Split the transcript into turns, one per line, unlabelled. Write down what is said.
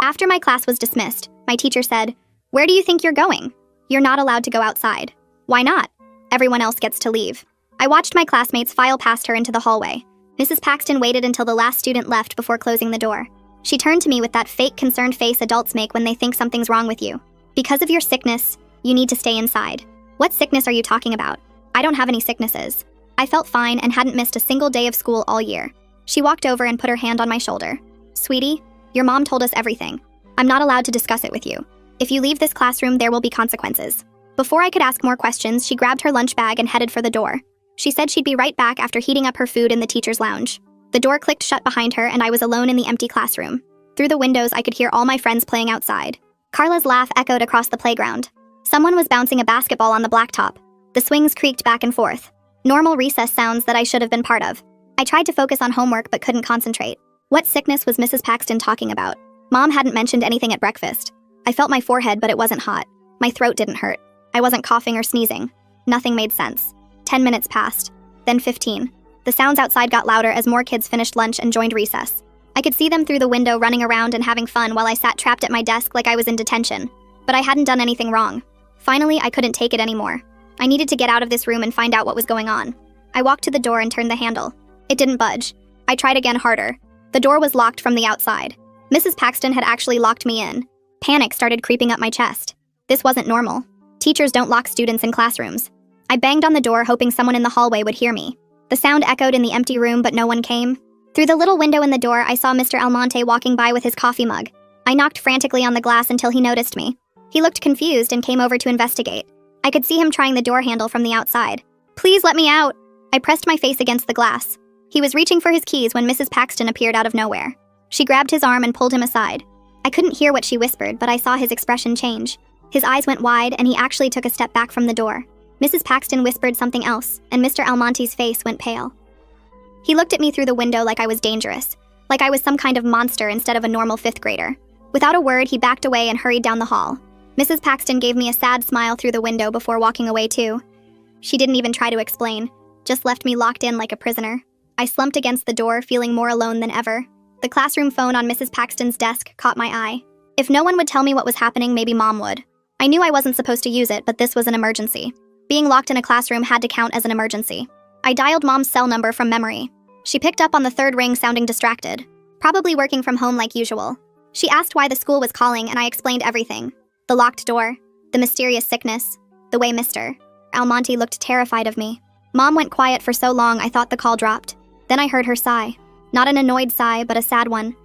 After my class was dismissed, my teacher said, "Where do you think you're going? You're not allowed to go outside." "Why not? Everyone else gets to leave." I watched my classmates file past her into the hallway. Mrs. Paxton waited until the last student left before closing the door. She turned to me with that fake concerned face adults make when they think something's wrong with you. "Because of your sickness, you need to stay inside." "What sickness are you talking about? I don't have any sicknesses." I felt fine and hadn't missed a single day of school all year. She walked over and put her hand on my shoulder. "Sweetie, your mom told us everything. I'm not allowed to discuss it with you. If you leave this classroom, there will be consequences." Before I could ask more questions, she grabbed her lunch bag and headed for the door. She said she'd be right back after heating up her food in the teacher's lounge. The door clicked shut behind her and I was alone in the empty classroom. Through the windows, I could hear all my friends playing outside. Carla's laugh echoed across the playground. Someone was bouncing a basketball on the blacktop. The swings creaked back and forth. Normal recess sounds that I should have been part of. I tried to focus on homework but couldn't concentrate. What sickness was Mrs. Paxton talking about? Mom hadn't mentioned anything at breakfast. I felt my forehead, but it wasn't hot. My throat didn't hurt. I wasn't coughing or sneezing. Nothing made sense. 10 minutes passed. Then 15. The sounds outside got louder as more kids finished lunch and joined recess. I could see them through the window running around and having fun while I sat trapped at my desk like I was in detention. But I hadn't done anything wrong. Finally, I couldn't take it anymore. I needed to get out of this room and find out what was going on. I walked to the door and turned the handle. It didn't budge. I tried again harder. The door was locked from the outside. Mrs. Paxton had actually locked me in. Panic started creeping up my chest. This wasn't normal. Teachers don't lock students in classrooms. I banged on the door, hoping someone in the hallway would hear me. The sound echoed in the empty room, but no one came. Through the little window in the door, I saw Mr. Almonte walking by with his coffee mug. I knocked frantically on the glass until he noticed me. He looked confused and came over to investigate. I could see him trying the door handle from the outside. "Please let me out." I pressed my face against the glass. He was reaching for his keys when Mrs. Paxton appeared out of nowhere. She grabbed his arm and pulled him aside. I couldn't hear what she whispered, but I saw his expression change. His eyes went wide, and he actually took a step back from the door. Mrs. Paxton whispered something else, and Mr. Almonte's face went pale. He looked at me through the window like I was dangerous, like I was some kind of monster instead of a normal 5th grader. Without a word, he backed away and hurried down the hall. Mrs. Paxton gave me a sad smile through the window before walking away too. She didn't even try to explain, just left me locked in like a prisoner. I slumped against the door, feeling more alone than ever. The classroom phone on Mrs. Paxton's desk caught my eye. If no one would tell me what was happening, maybe Mom would. I knew I wasn't supposed to use it, but this was an emergency. Being locked in a classroom had to count as an emergency. I dialed Mom's cell number from memory. She picked up on the 3rd ring, sounding distracted, probably working from home like usual. She asked why the school was calling, and I explained everything. The locked door, the mysterious sickness, the way Mr. Almonte looked terrified of me. Mom went quiet for so long I thought the call dropped. Then I heard her sigh. Not an annoyed sigh, but a sad one.